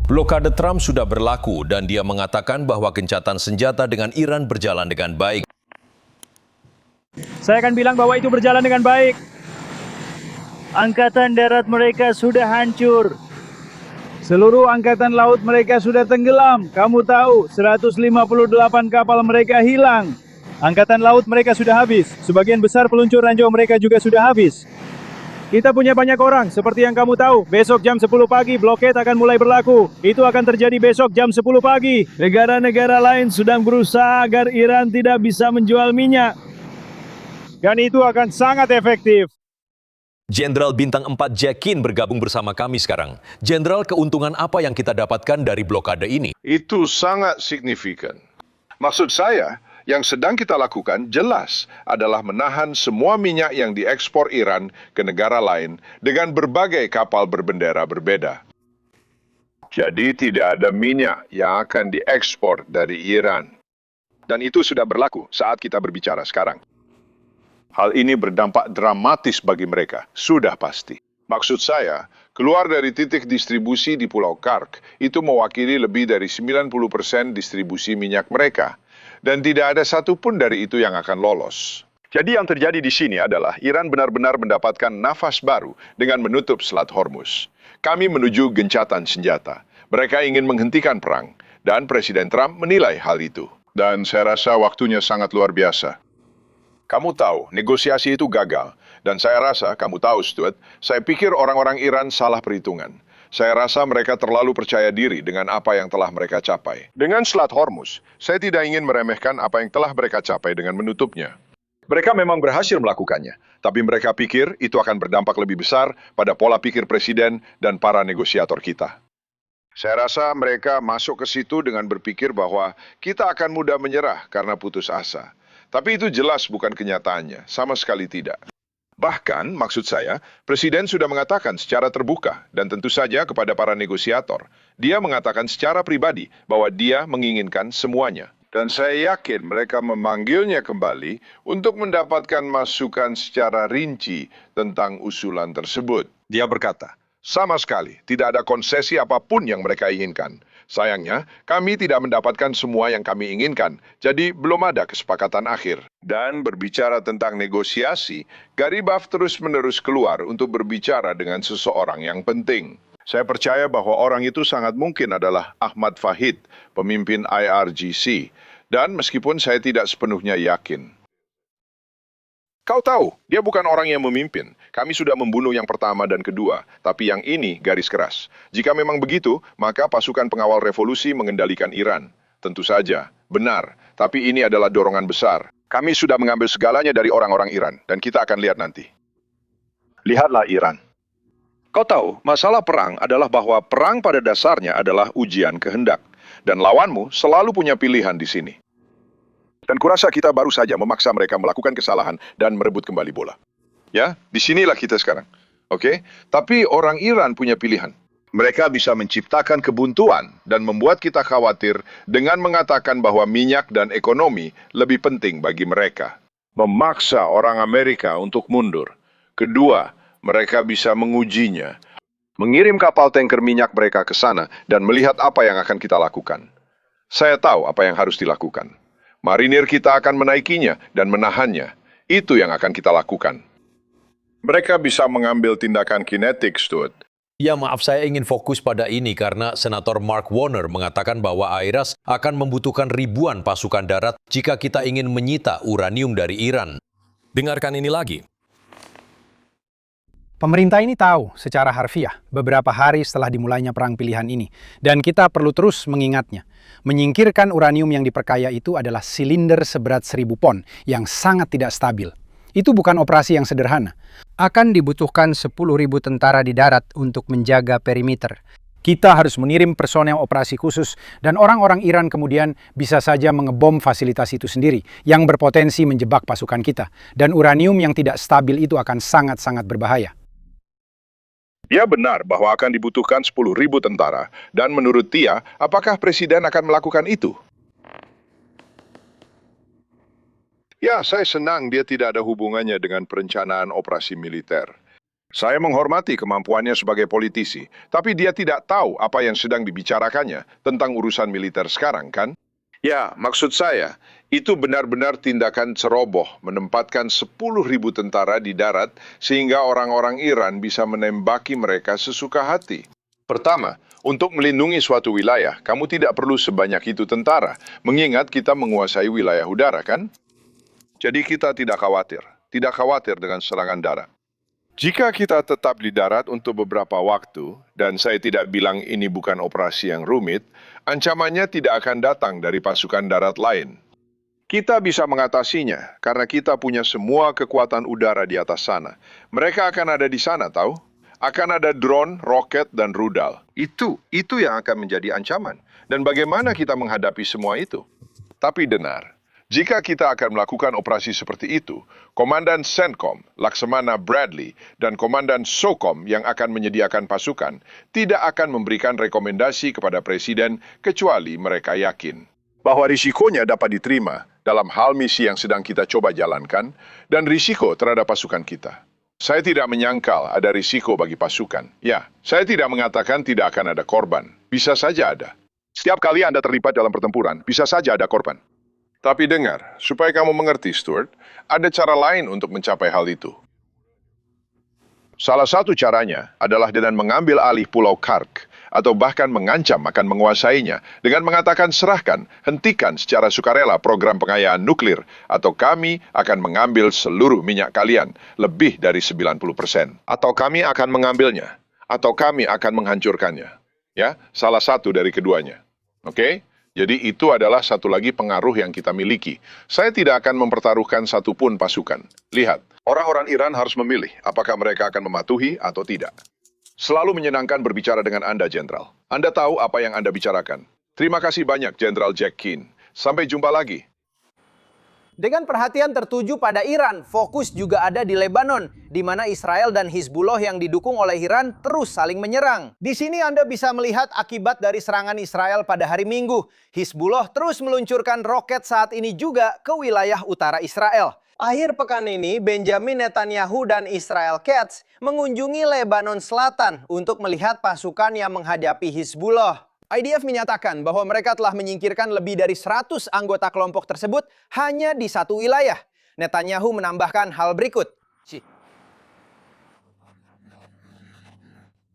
Blokade Trump sudah berlaku dan dia mengatakan bahwa gencatan senjata dengan Iran berjalan dengan baik. Saya akan bilang bahwa itu berjalan dengan baik. Angkatan darat mereka sudah hancur. Seluruh angkatan laut mereka sudah tenggelam. Kamu tahu, 158 kapal mereka hilang. Angkatan laut mereka sudah habis. Sebagian besar peluncur ranjau mereka juga sudah habis. Kita punya banyak orang, seperti yang kamu tahu. Besok jam 10 pagi, blockade akan mulai berlaku. Itu akan terjadi besok jam 10 pagi. Negara-negara lain sedang berusaha agar Iran tidak bisa menjual minyak. Dan itu akan sangat efektif. Jenderal Bintang 4 Jekin bergabung bersama kami sekarang. Jenderal, keuntungan apa yang kita dapatkan dari blokade ini? Itu sangat signifikan. Maksud saya, yang sedang kita lakukan jelas adalah menahan semua minyak yang diekspor Iran ke negara lain dengan berbagai kapal berbendera berbeda. Jadi tidak ada minyak yang akan diekspor dari Iran. Dan itu sudah berlaku saat kita berbicara sekarang. Hal ini berdampak dramatis bagi mereka, sudah pasti. Maksud saya, keluar dari titik distribusi di Pulau Kark itu mewakili lebih dari 90% distribusi minyak mereka. Dan tidak ada satupun dari itu yang akan lolos. Jadi yang terjadi di sini adalah Iran benar-benar mendapatkan nafas baru dengan menutup Selat Hormuz. Kami menuju gencatan senjata. Mereka ingin menghentikan perang, dan Presiden Trump menilai hal itu. Dan saya rasa waktunya sangat luar biasa. Kamu tahu, negosiasi itu gagal. Dan saya rasa, kamu tahu Stuart, saya pikir orang-orang Iran salah perhitungan. Saya rasa mereka terlalu percaya diri dengan apa yang telah mereka capai. Dengan Selat Hormuz, saya tidak ingin meremehkan apa yang telah mereka capai dengan menutupnya. Mereka memang berhasil melakukannya, tapi mereka pikir itu akan berdampak lebih besar pada pola pikir presiden dan para negosiator kita. Saya rasa mereka masuk ke situ dengan berpikir bahwa kita akan mudah menyerah karena putus asa. Tapi itu jelas bukan kenyataannya, sama sekali tidak. Bahkan, maksud saya, Presiden sudah mengatakan secara terbuka dan tentu saja kepada para negosiator. Dia mengatakan secara pribadi bahwa dia menginginkan semuanya. Dan saya yakin mereka memanggilnya kembali untuk mendapatkan masukan secara rinci tentang usulan tersebut. Dia berkata, sama sekali tidak ada konsesi apapun yang mereka inginkan. Sayangnya, kami tidak mendapatkan semua yang kami inginkan, jadi belum ada kesepakatan akhir. Dan berbicara tentang negosiasi, Garibaf terus-menerus keluar untuk berbicara dengan seseorang yang penting. Saya percaya bahwa orang itu sangat mungkin adalah Ahmad Fahid, pemimpin IRGC. Dan meskipun saya tidak sepenuhnya yakin. Kau tahu, dia bukan orang yang memimpin. Kami sudah membunuh yang pertama dan kedua, tapi yang ini garis keras. Jika memang begitu, maka pasukan pengawal revolusi mengendalikan Iran. Tentu saja, benar, tapi ini adalah dorongan besar. Kami sudah mengambil segalanya dari orang-orang Iran, dan kita akan lihat nanti. Lihatlah Iran. Kau tahu, masalah perang adalah bahwa perang pada dasarnya adalah ujian kehendak. Dan lawanmu selalu punya pilihan di sini. Dan kurasa kita baru saja memaksa mereka melakukan kesalahan dan merebut kembali bola. Ya, disinilah kita sekarang. Oke? Tapi orang Iran punya pilihan. Mereka bisa menciptakan kebuntuan dan membuat kita khawatir dengan mengatakan bahwa minyak dan ekonomi lebih penting bagi mereka. Memaksa orang Amerika untuk mundur. Kedua, mereka bisa mengujinya. Mengirim kapal tanker minyak mereka ke sana dan melihat apa yang akan kita lakukan. Saya tahu apa yang harus dilakukan. Marinir kita akan menaikinya dan menahannya. Itu yang akan kita lakukan. Mereka bisa mengambil tindakan kinetik, Stuart. Ya maaf, saya ingin fokus pada ini karena Senator Mark Warner mengatakan bahwa IRAS akan membutuhkan ribuan pasukan darat jika kita ingin menyita uranium dari Iran. Dengarkan ini lagi. Pemerintah ini tahu secara harfiah beberapa hari setelah dimulainya perang pilihan ini, dan kita perlu terus mengingatnya. Menyingkirkan uranium yang diperkaya itu adalah silinder seberat 1000 pon yang sangat tidak stabil. Itu bukan operasi yang sederhana. Akan dibutuhkan 10.000 tentara di darat untuk menjaga perimeter. Kita harus mengirim personel operasi khusus dan orang-orang Iran kemudian bisa saja mengebom fasilitas itu sendiri yang berpotensi menjebak pasukan kita. Dan uranium yang tidak stabil itu akan sangat-sangat berbahaya. Dia benar bahwa akan dibutuhkan 10.000 tentara, dan menurut dia, apakah Presiden akan melakukan itu? Ya, saya senang dia tidak ada hubungannya dengan perencanaan operasi militer. Saya menghormati kemampuannya sebagai politisi, tapi dia tidak tahu apa yang sedang dibicarakannya tentang urusan militer sekarang, kan? Ya, maksud saya, itu benar-benar tindakan ceroboh menempatkan 10.000 tentara di darat sehingga orang-orang Iran bisa menembaki mereka sesuka hati. Pertama, untuk melindungi suatu wilayah, kamu tidak perlu sebanyak itu tentara, mengingat kita menguasai wilayah udara, kan? Jadi kita tidak khawatir dengan serangan darat. Jika kita tetap di darat untuk beberapa waktu, dan saya tidak bilang ini bukan operasi yang rumit, ancamannya tidak akan datang dari pasukan darat lain. Kita bisa mengatasinya karena kita punya semua kekuatan udara di atas sana. Mereka akan ada di sana, tahu? Akan ada drone, roket, dan rudal. Itu yang akan menjadi ancaman. Dan bagaimana kita menghadapi semua itu? Tapi benar. Jika kita akan melakukan operasi seperti itu, Komandan CENTCOM, Laksamana Bradley, dan Komandan SOCOM yang akan menyediakan pasukan tidak akan memberikan rekomendasi kepada Presiden kecuali mereka yakin bahwa risikonya dapat diterima dalam hal misi yang sedang kita coba jalankan dan risiko terhadap pasukan kita. Saya tidak menyangkal ada risiko bagi pasukan. Ya, saya tidak mengatakan tidak akan ada korban. Bisa saja ada. Setiap kali Anda terlibat dalam pertempuran, bisa saja ada korban. Tapi dengar, supaya kamu mengerti, Stuart, ada cara lain untuk mencapai hal itu. Salah satu caranya adalah dengan mengambil alih Pulau Kark, atau bahkan mengancam akan menguasainya, dengan mengatakan serahkan, hentikan secara sukarela program pengayaan nuklir, atau kami akan mengambil seluruh minyak kalian, lebih dari 90%. Atau kami akan mengambilnya, atau kami akan menghancurkannya. Ya, salah satu dari keduanya. Oke? Jadi itu adalah satu lagi pengaruh yang kita miliki. Saya tidak akan mempertaruhkan satupun pasukan. Lihat, orang-orang Iran harus memilih apakah mereka akan mematuhi atau tidak. Selalu menyenangkan berbicara dengan Anda, Jenderal. Anda tahu apa yang Anda bicarakan. Terima kasih banyak, Jenderal Jack Keane. Sampai jumpa lagi. Dengan perhatian tertuju pada Iran, fokus juga ada di Lebanon, di mana Israel dan Hizbullah yang didukung oleh Iran terus saling menyerang. Di sini Anda bisa melihat akibat dari serangan Israel pada hari Minggu. Hizbullah terus meluncurkan roket saat ini juga ke wilayah utara Israel. Akhir pekan ini, Benjamin Netanyahu dan Israel Katz mengunjungi Lebanon Selatan untuk melihat pasukan yang menghadapi Hizbullah. IDF menyatakan bahwa mereka telah menyingkirkan lebih dari 100 anggota kelompok tersebut hanya di satu wilayah. Netanyahu menambahkan hal berikut.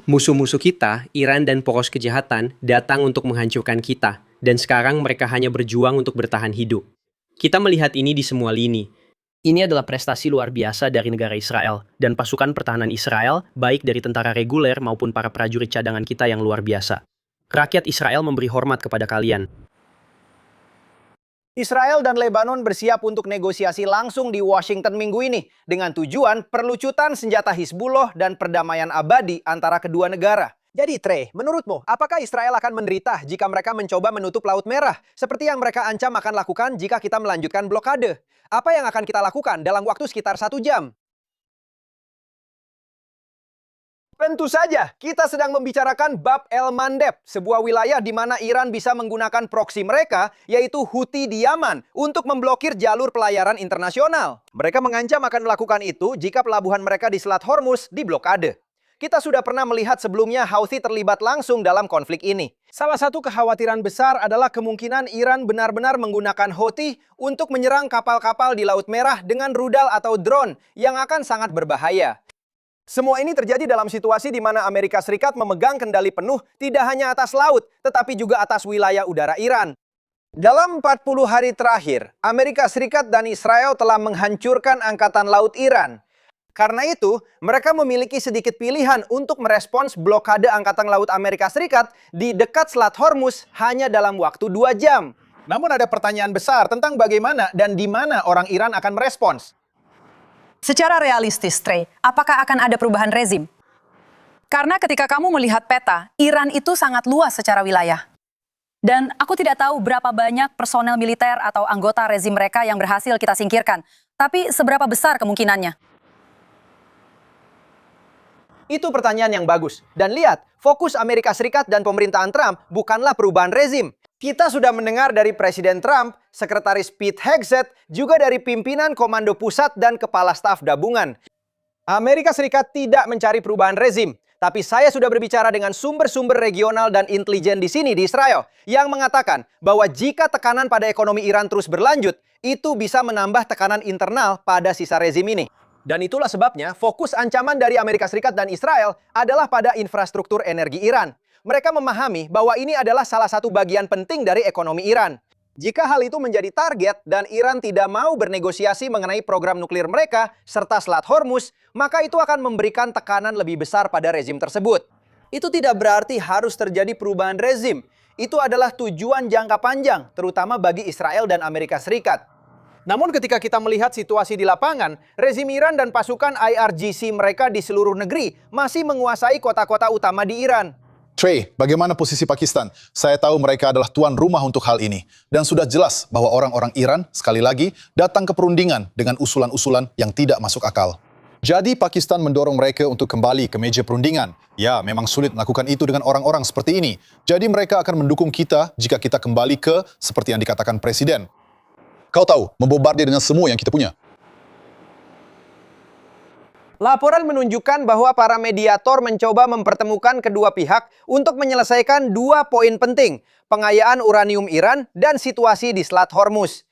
Musuh-musuh kita, Iran dan poros kejahatan, datang untuk menghancurkan kita. Dan sekarang mereka hanya berjuang untuk bertahan hidup. Kita melihat ini di semua lini. Ini adalah prestasi luar biasa dari negara Israel. Dan pasukan pertahanan Israel, baik dari tentara reguler maupun para prajurit cadangan kita yang luar biasa. Rakyat Israel memberi hormat kepada kalian. Israel dan Lebanon bersiap untuk negosiasi langsung di Washington minggu ini dengan tujuan perlucutan senjata Hizbullah dan perdamaian abadi antara kedua negara. Jadi Trey, menurutmu, apakah Israel akan menderita jika mereka mencoba menutup Laut Merah? Seperti yang mereka ancam akan lakukan jika kita melanjutkan blokade. Apa yang akan kita lakukan dalam waktu sekitar 1 jam? Tentu saja, kita sedang membicarakan Bab El Mandeb, sebuah wilayah di mana Iran bisa menggunakan proksi mereka, yaitu Houthi di Yaman, untuk memblokir jalur pelayaran internasional. Mereka mengancam akan melakukan itu jika pelabuhan mereka di Selat Hormuz diblokade. Kita sudah pernah melihat sebelumnya Houthi terlibat langsung dalam konflik ini. Salah satu kekhawatiran besar adalah kemungkinan Iran benar-benar menggunakan Houthi untuk menyerang kapal-kapal di Laut Merah dengan rudal atau drone yang akan sangat berbahaya. Semua ini terjadi dalam situasi di mana Amerika Serikat memegang kendali penuh tidak hanya atas laut, tetapi juga atas wilayah udara Iran. Dalam 40 hari terakhir, Amerika Serikat dan Israel telah menghancurkan Angkatan Laut Iran. Karena itu, mereka memiliki sedikit pilihan untuk merespons blokade Angkatan Laut Amerika Serikat di dekat Selat Hormuz hanya dalam waktu 2 jam. Namun ada pertanyaan besar tentang bagaimana dan di mana orang Iran akan merespons. Secara realistis, Trey, apakah akan ada perubahan rezim? Karena ketika kamu melihat peta, Iran itu sangat luas secara wilayah. Dan aku tidak tahu berapa banyak personel militer atau anggota rezim mereka yang berhasil kita singkirkan. Tapi seberapa besar kemungkinannya? Itu pertanyaan yang bagus. Dan lihat, fokus Amerika Serikat dan pemerintahan Trump bukanlah perubahan rezim. Kita sudah mendengar dari Presiden Trump, Sekretaris Pete Hegseth, juga dari pimpinan Komando Pusat dan Kepala Staf Gabungan. Amerika Serikat tidak mencari perubahan rezim, tapi saya sudah berbicara dengan sumber-sumber regional dan intelijen di sini di Israel yang mengatakan bahwa jika tekanan pada ekonomi Iran terus berlanjut, itu bisa menambah tekanan internal pada sisa rezim ini. Dan itulah sebabnya fokus ancaman dari Amerika Serikat dan Israel adalah pada infrastruktur energi Iran. Mereka memahami bahwa ini adalah salah satu bagian penting dari ekonomi Iran. Jika hal itu menjadi target dan Iran tidak mau bernegosiasi mengenai program nuklir mereka serta Selat Hormuz, maka itu akan memberikan tekanan lebih besar pada rezim tersebut. Itu tidak berarti harus terjadi perubahan rezim. Itu adalah tujuan jangka panjang, terutama bagi Israel dan Amerika Serikat. Namun ketika kita melihat situasi di lapangan, rezim Iran dan pasukan IRGC mereka di seluruh negeri masih menguasai kota-kota utama di Iran. Trey, bagaimana posisi Pakistan? Saya tahu mereka adalah tuan rumah untuk hal ini. Dan sudah jelas bahwa orang-orang Iran, sekali lagi, datang ke perundingan dengan usulan-usulan yang tidak masuk akal. Jadi Pakistan mendorong mereka untuk kembali ke meja perundingan. Ya, memang sulit melakukan itu dengan orang-orang seperti ini. Jadi mereka akan mendukung kita jika kita kembali ke seperti yang dikatakan Presiden. Kau tahu, membombardir dengan semua yang kita punya. Laporan menunjukkan bahwa para mediator mencoba mempertemukan kedua pihak untuk menyelesaikan 2 poin penting, pengayaan uranium Iran dan situasi di Selat Hormuz.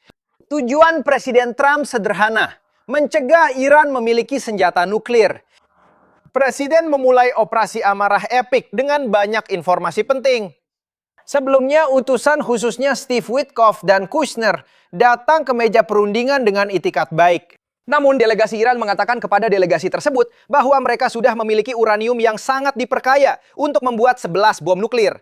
Tujuan Presiden Trump sederhana, mencegah Iran memiliki senjata nuklir. Presiden memulai operasi amarah epik dengan banyak informasi penting. Sebelumnya, utusan khususnya Steve Witkoff dan Kushner datang ke meja perundingan dengan itikat baik. Namun delegasi Iran mengatakan kepada delegasi tersebut bahwa mereka sudah memiliki uranium yang sangat diperkaya untuk membuat 11 bom nuklir.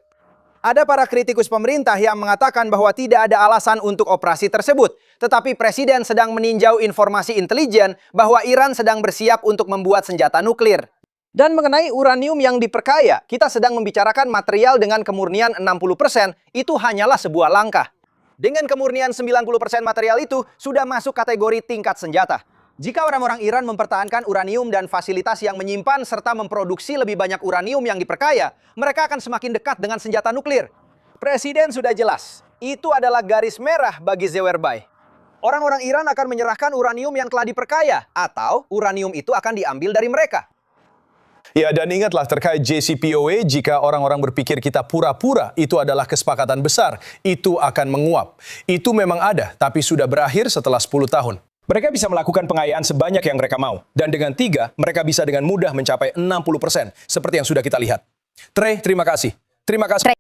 Ada para kritikus pemerintah yang mengatakan bahwa tidak ada alasan untuk operasi tersebut. Tetapi Presiden sedang meninjau informasi intelijen bahwa Iran sedang bersiap untuk membuat senjata nuklir. Dan mengenai uranium yang diperkaya, kita sedang membicarakan material dengan kemurnian 60%, itu hanyalah sebuah langkah. Dengan kemurnian 90% material itu sudah masuk kategori tingkat senjata. Jika orang-orang Iran mempertahankan uranium dan fasilitas yang menyimpan serta memproduksi lebih banyak uranium yang diperkaya, mereka akan semakin dekat dengan senjata nuklir. Presiden sudah jelas, itu adalah garis merah bagi Zewerbay. Orang-orang Iran akan menyerahkan uranium yang telah diperkaya, atau uranium itu akan diambil dari mereka. Ya, dan ingatlah terkait JCPOA, jika orang-orang berpikir kita pura-pura, itu adalah kesepakatan besar. Itu akan menguap. Itu memang ada, tapi sudah berakhir setelah 10 tahun. Mereka bisa melakukan pengayaan sebanyak yang mereka mau. Dan dengan 3, mereka bisa dengan mudah mencapai 60%, seperti yang sudah kita lihat. Trey, terima kasih. Terima kasih.